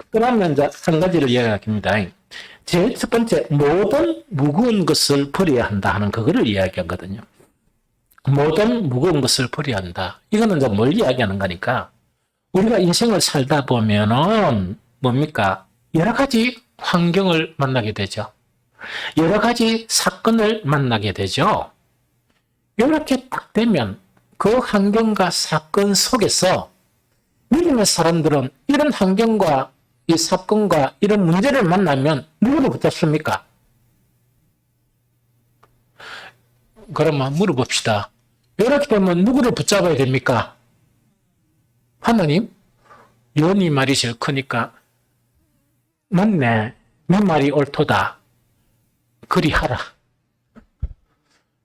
그러면 이제 한 가지를 이야기합니다. 제일 첫 번째, 모든 무거운 것을 버려야 한다 하는 그거를 이야기하거든요. 모든 무거운 것을 버려야 한다. 이거는 이제 뭘 이야기하는 거니까 우리가 인생을 살다 보면은 뭡니까? 여러 가지 환경을 만나게 되죠. 여러 가지 사건을 만나게 되죠. 이렇게 딱 되면 그 환경과 사건 속에서 믿음의 사람들은 이런 환경과 이 사건과 이런 문제를 만나면 누구를 붙잡습니까? 그러면 물어봅시다. 이렇게 되면 누구를 붙잡아야 됩니까? 하나님? 연이 말이 제일 크니까 맞네. 내 말이 옳도다. 그리하라.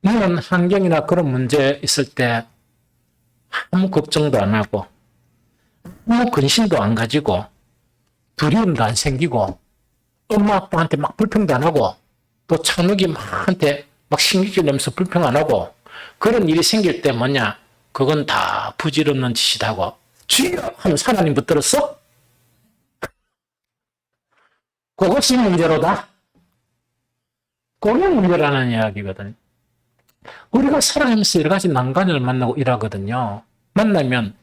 나는 환경이나 그런 문제 있을 때 아무 걱정도 안 하고 아무 근심도 안 가지고 두려움도 안 생기고 엄마 아빠한테 막 불평도 안 하고 또 창욱이 막한테 막 신경질 내면서 불평 안 하고 그런 일이 생길 때 뭐냐? 그건 다 부질없는 짓이다고. 주여! 하면 하나님 붙들었어? 그것이 문제로다. 그게 문제라는 이야기거든. 우리가 살아가면서 여러 가지 난관을 만나고 일하거든요. 만나면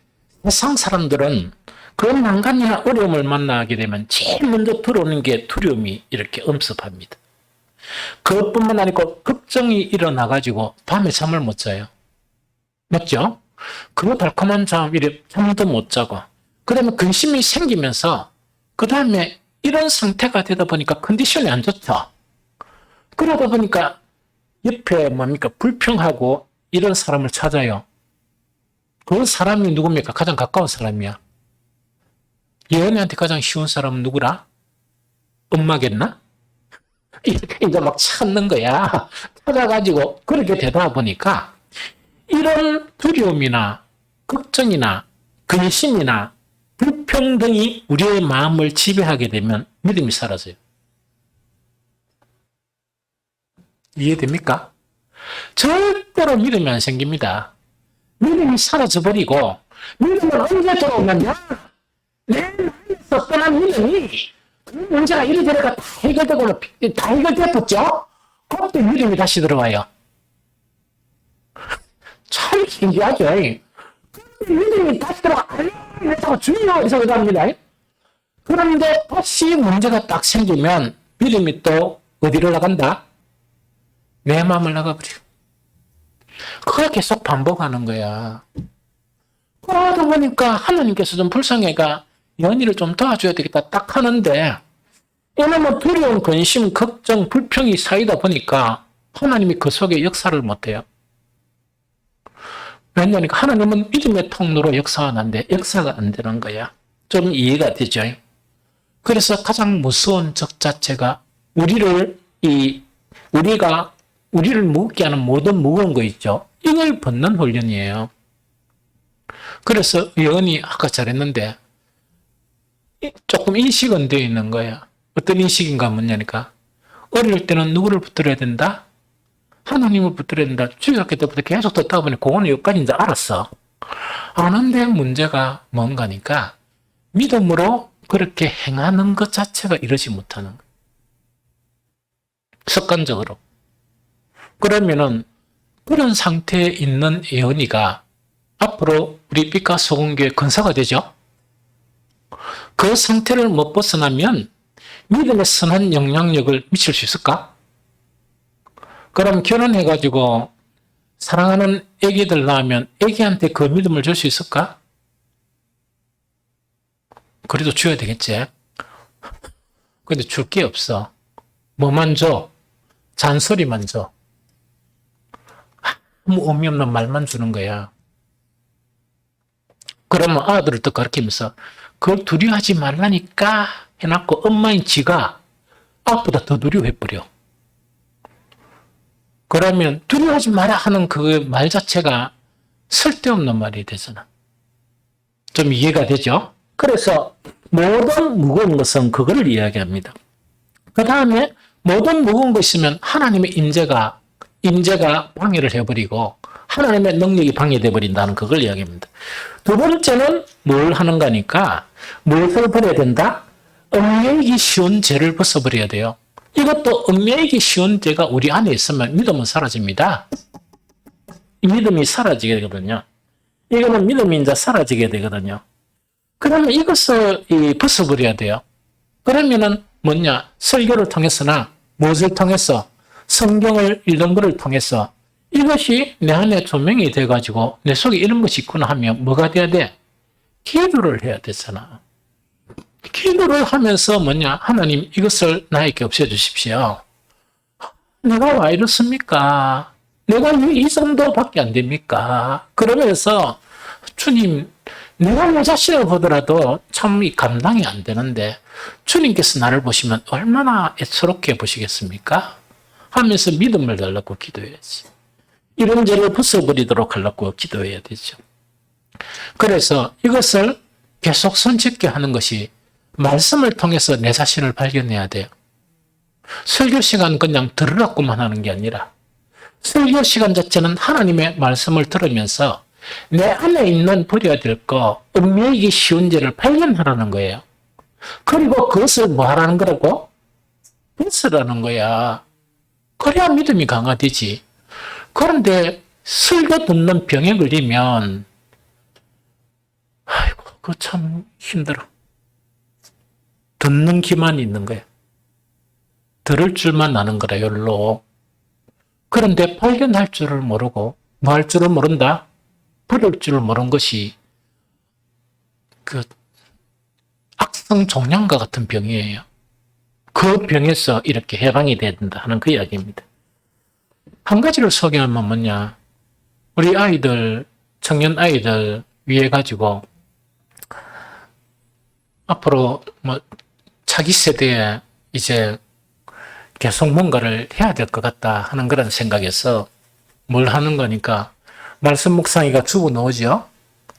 세상 사람들은 그 난관이나 어려움을 만나게 되면 제일 먼저 들어오는 게 두려움이 이렇게 엄습합니다. 그것뿐만 아니고 걱정이 일어나가지고 밤에 잠을 못 자요. 맞죠? 그 달콤한 잠도 못 자고 그 다음에 근심이 생기면서 그 다음에 이런 상태가 되다 보니까 컨디션이 안 좋죠. 그러다 보니까 옆에 뭡니까 불평하고 이런 사람을 찾아요. 그 사람이 누굽니까? 가장 가까운 사람이야. 예언이한테 가장 쉬운 사람은 누구라? 엄마겠나? 이제 막 찾는 거야. 찾아가지고 그렇게 되다 보니까 이런 두려움이나 걱정이나 근심이나 불평 등이 우리의 마음을 지배하게 되면 믿음이 사라져요. 이해됩니까? 절대로 믿음이 안 생깁니다. 믿음이 사라져버리고 믿음은 언제 들어오느냐? 내 마음에서 떠난 믿음이 그 문제가 이래저래가 다 해결됐었죠? 그때 믿음이 다시 들어와요. 참 신기하죠? 믿음이 다시 들어와. 알겠다고 중요해서 그럽니다. 그런데 다시 문제가 딱 생기면 믿음이 또 어디로 나간다? 내 마음을 나가버려. 그걸 계속 반복하는 거야. 그러다 보니까 하나님께서 좀 불쌍해가 연희를 좀 도와줘야 되겠다 딱 하는데 이놈의 두려움, 근심, 걱정, 불평이 쌓이다 보니까 하나님이 그 속에 역사를 못해요. 왜냐하니까 하나님은 믿음의 통로로 역사하는데 역사가 안 되는 거야. 좀 이해가 되죠? 그래서 가장 무서운 적 자체가 우리를 무겁게 하는 모든 무거운 거 있죠. 이걸 벗는 훈련이에요. 그래서 예언이 아까 잘했는데 조금 인식은 되어 있는 거야. 어떤 인식인가 뭐냐니까 어릴 때는 누구를 붙들어야 된다? 하나님을 붙들어야 된다. 중학교 때부터 계속 듣다 보니 그거는 여기까지 이제 알았어. 아는데 문제가 뭔가니까 믿음으로 그렇게 행하는 것 자체가 이러지 못하는 거야. 습관적으로. 그러면은 그런 상태에 있는 예언이가 앞으로 우리 빛과 소금교회 근사가 되죠. 그 상태를 못 벗어나면 믿음의 선한 영향력을 미칠 수 있을까? 그럼 결혼해가지고 사랑하는 애기들 낳으면 애기한테 그 믿음을 줄 수 있을까? 그래도 줘야 되겠지. 근데 줄 게 없어. 뭐만 줘? 잔소리만 줘. 아무 의미 없는 말만 주는 거야. 그러면 아들을 또 가르치면서 그걸 두려워하지 말라니까 해놓고 엄마인 지가 아빠보다 더 두려워해버려. 그러면 두려워하지 마라 하는 그 말 자체가 쓸데없는 말이 되잖아. 좀 이해가 되죠? 그래서 모든 무거운 것은 그거를 이야기합니다. 그 다음에 모든 무거운 것 있으면 하나님의 임재가 방해를 해버리고 하나님의 능력이 방해돼 버린다는 그걸 이야기합니다. 두 번째는 뭘 하는가니까 무엇을 버려야 된다? 얽매이기 쉬운 죄를 벗어버려야 돼요. 이것도 얽매이기 쉬운 죄가 우리 안에 있으면 믿음은 사라집니다. 믿음이 사라지게 되거든요. 이거는 믿음이 이제 사라지게 되거든요. 그러면 이것을 벗어버려야 돼요. 그러면은 뭐냐? 설교를 통해서나 무엇을 통해서 성경을 읽는 것을 통해서 이것이 내 안에 조명이 돼가지고 내 속에 이런 것이 있구나 하면 뭐가 돼야 돼? 기도를 해야 되잖아. 기도를 하면서 뭐냐? 하나님 이것을 나에게 없애주십시오. 내가 왜 이렇습니까? 내가 왜 이 정도밖에 안 됩니까? 그러면서 주님 내가 내 자신을 보더라도 참 감당이 안 되는데 주님께서 나를 보시면 얼마나 애처롭게 보시겠습니까? 하면서 믿음을 달라고 기도해야지. 이런 죄를 벗어버리도록 하려고 기도해야 되죠. 그래서 이것을 계속 손짓게 하는 것이 말씀을 통해서 내 자신을 발견해야 돼요. 설교 시간 그냥 들으라고만 하는 게 아니라 설교 시간 자체는 하나님의 말씀을 들으면서 내 안에 있는 버려야 될 거, 음미하기 쉬운 죄를 발견하라는 거예요. 그리고 그것을 뭐 하라는 거라고? 벗으라는 거야. 그래야 믿음이 강화되지. 그런데 설교 듣는 병에 걸리면 아이고 그거 참 힘들어. 듣는 기만 있는 거야. 들을 줄만 아는 거라 열로. 그런데 발견할 줄을 모르고 뭐 할 줄을 모른다? 버릴 줄을 모르는 것이 그 악성 종양과 같은 병이에요. 그 병에서 이렇게 해방이 돼야 된다 하는 그 이야기입니다. 한 가지를 소개하면 뭐냐. 우리 아이들, 청년 아이들 위해 가지고 앞으로 뭐 차기 세대에 이제 계속 뭔가를 해야 될 것 같다 하는 그런 생각에서 뭘 하는 거니까 말씀 묵상이가 주고 나오죠.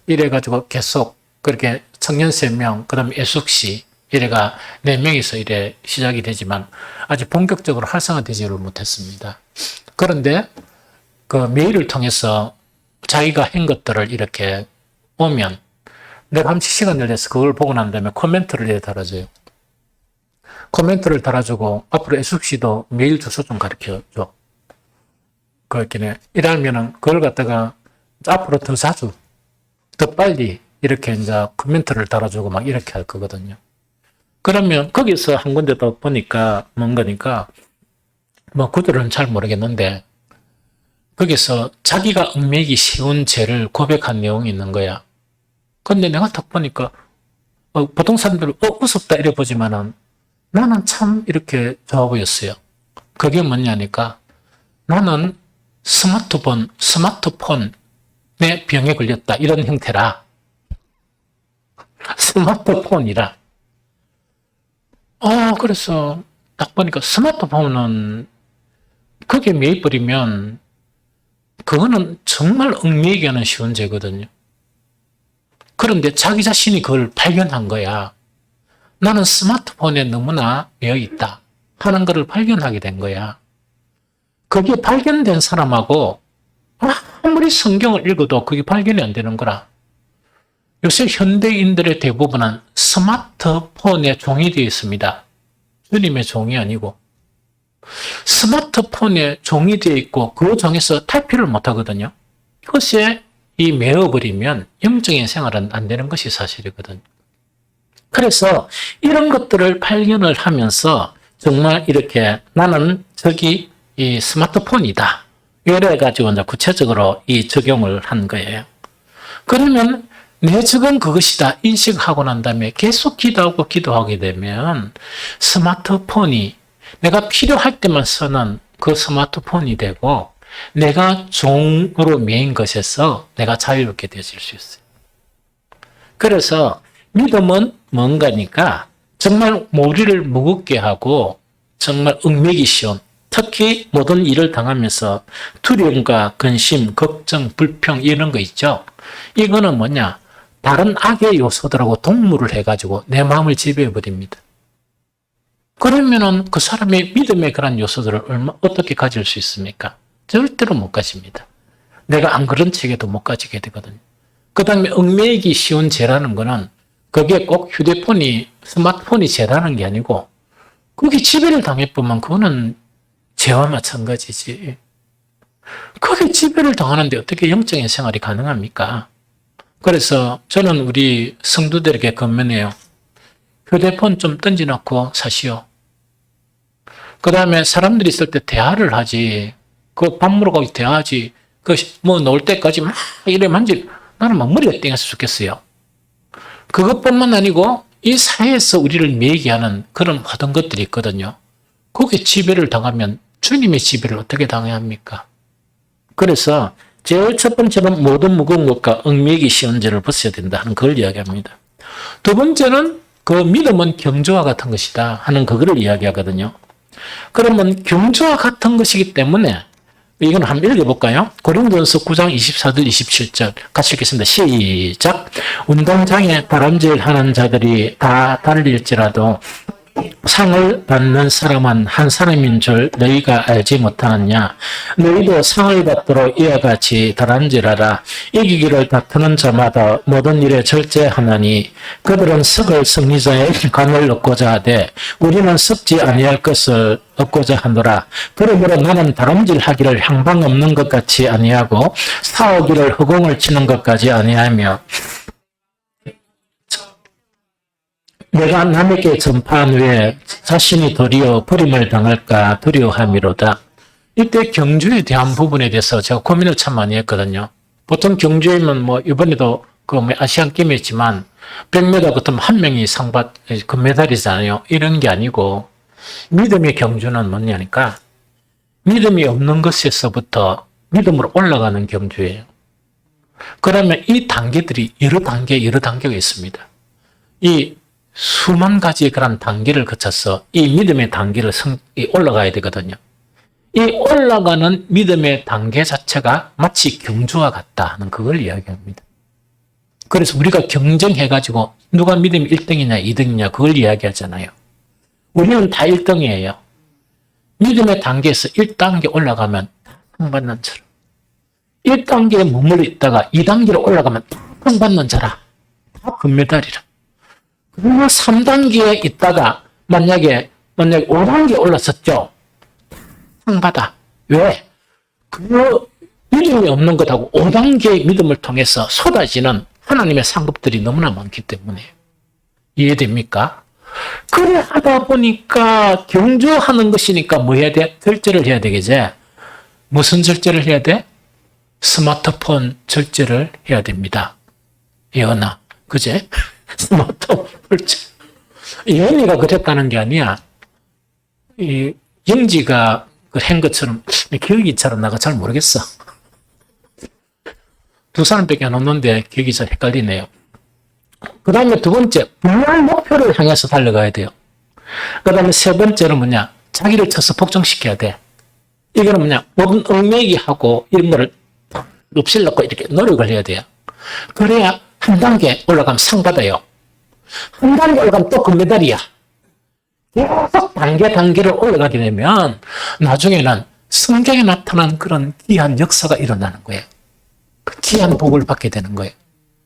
이래가지고 계속 그렇게 청년 3명, 그 다음에 애숙시 이래가 4명이서 이래 시작이 되지만 아직 본격적으로 활성화되지를 못했습니다. 그런데 그 메일을 통해서 자기가 한 것들을 이렇게 오면 내가 한 시간을 내서 그걸 보고 난 다음에 코멘트를 달아줘요. 코멘트를 달아주고 앞으로 애숙씨도 메일 주소 좀 가르쳐줘. 그렇게 이러면은 그걸 갖다가 앞으로 더 자주, 더 빨리 이렇게 이제 코멘트를 달아주고 막 이렇게 할 거거든요. 그러면 거기서 한 군데 더 보니까 뭔가니까 뭐 구조는 잘 모르겠는데 거기서 자기가 음미하기 쉬운 죄를 고백한 내용이 있는 거야. 근데 내가 딱 보니까 보통 사람들은 무섭다 이래 보지만은 나는 참 이렇게 좋아 보였어요. 그게 뭐냐니까 나는 스마트폰의 병에 걸렸다 이런 형태라. 스마트폰이라. 그래서 딱 보니까 스마트폰은 그게 매입버리면 그거는 정말 얽매이게 하는 쉬운 죄거든요. 그런데 자기 자신이 그걸 발견한 거야. 나는 스마트폰에 너무나 매여 있다 하는 것을 발견하게 된 거야. 그게 발견된 사람하고 아무리 성경을 읽어도 그게 발견이 안 되는 거라. 요새 현대인들의 대부분은 스마트폰에 종이 되어 있습니다. 주님의 종이 아니고 스마트폰에 종이 되어 있고 그 종에서 탈피를 못 하거든요. 이것에 이 매어버리면 영적인 생활은 안 되는 것이 사실이거든요. 그래서 이런 것들을 발견을 하면서 정말 이렇게 나는 저기 이 스마트폰이다. 이래가지고 이제 구체적으로 이 적용을 한 거예요. 그러면 내 적은 그것이다 인식하고 난 다음에 계속 기도하게 되면 스마트폰이 내가 필요할 때만 쓰는 그 스마트폰이 되고 내가 종으로 매인 것에서 내가 자유롭게 되어질 수 있어요. 그래서 믿음은 뭔가니까 정말 우리를 무겁게 하고 정말 얽매기 쉬운 특히 모든 일을 당하면서 두려움과 근심, 걱정, 불평 이런 거 있죠. 이거는 뭐냐? 다른 악의 요소들하고 동물을 해가지고 내 마음을 지배해버립니다. 그러면은 그 사람의 믿음의 그런 요소들을 어떻게 가질 수 있습니까? 절대로 못 가집니다. 내가 안 그런 책에도 못 가지게 되거든요. 그 다음에 얽매이기 쉬운 죄라는 거는 그게 꼭 휴대폰이, 스마트폰이 죄라는 게 아니고 그게 지배를 당해보면 그거는 죄와 마찬가지지. 그게 지배를 당하는데 어떻게 영적인 생활이 가능합니까? 그래서 저는 우리 성도들에게 권면해요. 휴대폰 좀 던져놓고 사시오. 그 다음에 사람들이 있을 때 대화를 하지. 그 밥 먹으러 가기 대화하지. 뭐 놀 때까지 막 이래 나는 막 머리가 띵해서 죽겠어요. 그것뿐만 아니고 이 사회에서 우리를 매이게 하는 그런 모든 것들이 있거든요. 거기에 지배를 당하면 주님의 지배를 어떻게 당해야 합니까? 그래서 제일 첫 번째는 모든 무거운 것과 얽매이기 쉬운 죄를 벗어야 된다 하는 그걸 이야기합니다. 두 번째는 그 믿음은 경주와 같은 것이다 하는 그거를 이야기하거든요. 그러면 경주와 같은 것이기 때문에 이건 한번 읽어볼까요? 고린도전서 9장 24절 27절 같이 읽겠습니다. 시작. 운동장에 다람쥐하는 자들이 다 달릴지라도 상을 받는 사람은 한 사람인 줄 너희가 알지 못하느냐. 너희도 상을 받도록 이와 같이 다람쥐라라. 이기기를 다투는 자마다 모든 일에 절제하나니 그들은 석을 승리자의 관을 얻고자 하되 우리는 썩지 아니할 것을 얻고자 하노라. 그러므로 나는 다람쥐를 하기를 향방 없는 것 같이 아니하고 싸우기를 허공을 치는 것까지 아니하며 내가 남에게 전파한 후에 자신이 도리어 버림을 당할까 두려워함이로다. 이때 경주에 대한 부분에 대해서 제가 고민을 참 많이 했거든요. 보통 경주에는 뭐 이번에도 그 아시안 게임이었지만 100m 같으면 한 명이 금메달이잖아요. 이런 게 아니고 믿음의 경주는 뭐냐니까 믿음이 없는 것에서부터 믿음으로 올라가는 경주예요. 그러면 이 단계들이 여러 단계가 있습니다. 이 수만 가지의 그런 단계를 거쳐서 이 믿음의 단계를 올라가야 되거든요. 이 올라가는 믿음의 단계 자체가 마치 경주와 같다 하는 그걸 이야기합니다. 그래서 우리가 경쟁해가지고 누가 믿음이 1등이냐 2등이냐 그걸 이야기하잖아요. 우리는 다 1등이에요. 믿음의 단계에서 1단계 올라가면 상 받는 자라. 1단계에 머물러 있다가 2단계로 올라가면 상 받는 자라. 다 금메달이라. 그러면 3단계에 있다가 만약에 5단계 올랐었죠. 상 받아. 왜? 그 믿음이 없는 것하고 5단계의 믿음을 통해서 쏟아지는 하나님의 상급들이 너무나 많기 때문에. 이해됩니까? 그래 하다 보니까 경주하는 것이니까 뭐 해야 돼? 절제를 해야 되겠지. 무슨 절제를 해야 돼? 스마트폰 절제를 해야 됩니다. 예언아, 그제? 스마트폰 절제. 예언이가 그랬다는 게 아니야. 이 영지가 한 것처럼 기억이 잘 안 나가 잘 모르겠어. 두 사람밖에 안 없는데 기억이 잘 헷갈리네요. 그 다음에 두 번째, 분명한 목표를 향해서 달려가야 돼요. 그 다음에 세 번째는 뭐냐? 자기를 쳐서 복종시켜야 돼. 이거는 뭐냐? 모든 얽매이기하고 이런 거를 읍실놓고 이렇게 노력을 해야 돼요. 그래야 한 단계 올라가면 상 받아요. 한 단계 올라가면 또 금메달이야. 계속 단계를 올라가게 되면 나중에는 성경에 나타난 그런 귀한 역사가 일어나는 거예요. 귀한 복을 받게 되는 거예요.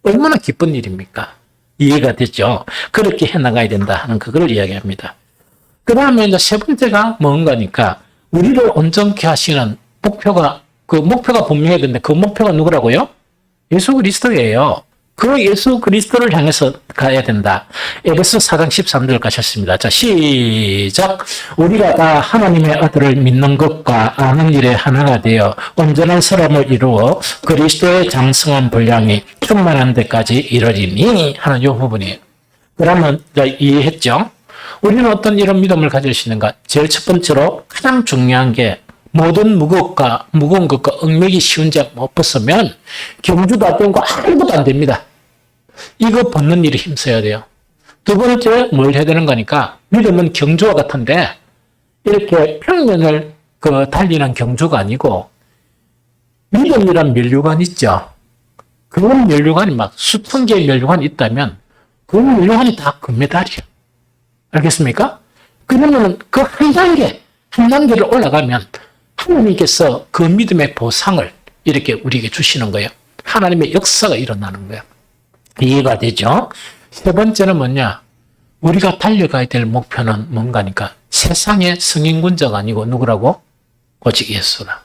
얼마나 기쁜 일입니까? 이해가 되죠? 그렇게 해나가야 된다 하는 그걸 이야기합니다. 그 다음에 이제 세 번째가 뭔가니까 우리를 온전케 하시는 목표가 분명해야 되는데 그 목표가 누구라고요? 예수 그리스도예요. 그 예수 그리스도를 향해서 가야 된다. 에베소 4장 13절 가셨습니다. 자, 시작. 우리가 다 하나님의 아들을 믿는 것과 아는 일에 하나가 되어 온전한 사람을 이루어 그리스도의 장성한 분량이 충만한 데까지 이르리니 하는 이 부분이에요. 그러면 이해했죠? 우리는 어떤 이런 믿음을 가질 수 있는가? 제일 첫 번째로 가장 중요한 게 모든 무거운 것과 얽매기 쉬운 죄 못 벗으면 경주도 안 되고 아무것도 안 됩니다. 이거 벗는 일에 힘써야 돼요. 두 번째 뭘 해야 되는 거니까 믿음은 경주와 같은데 이렇게 평면을 달리는 경주가 아니고 믿음이란 면류관 있죠. 그런 면류관이 막 수천 개의 면류관이 있다면 그 면류관이 다 금메달이에요. 알겠습니까? 그러면 그 한 단계를 올라가면 하나님께서 그 믿음의 보상을 이렇게 우리에게 주시는 거예요. 하나님의 역사가 일어나는 거예요. 이해가 되죠? 세 번째는 뭐냐? 우리가 달려가야 될 목표는 뭔가니까 세상의 승인군자가 아니고 누구라고? 오직 예수라.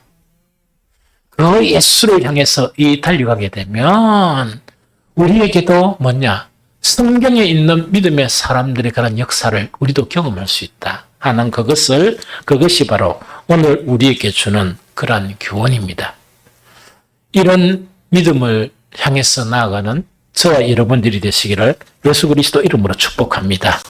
그 예수를 향해서 달려가게 되면 우리에게도 뭐냐? 성경에 있는 믿음의 사람들의 그런 역사를 우리도 경험할 수 있다 하는 그것이 바로 오늘 우리에게 주는 그러한 교훈입니다. 이런 믿음을 향해서 나아가는 저와 여러분들이 되시기를 예수 그리스도 이름으로 축복합니다.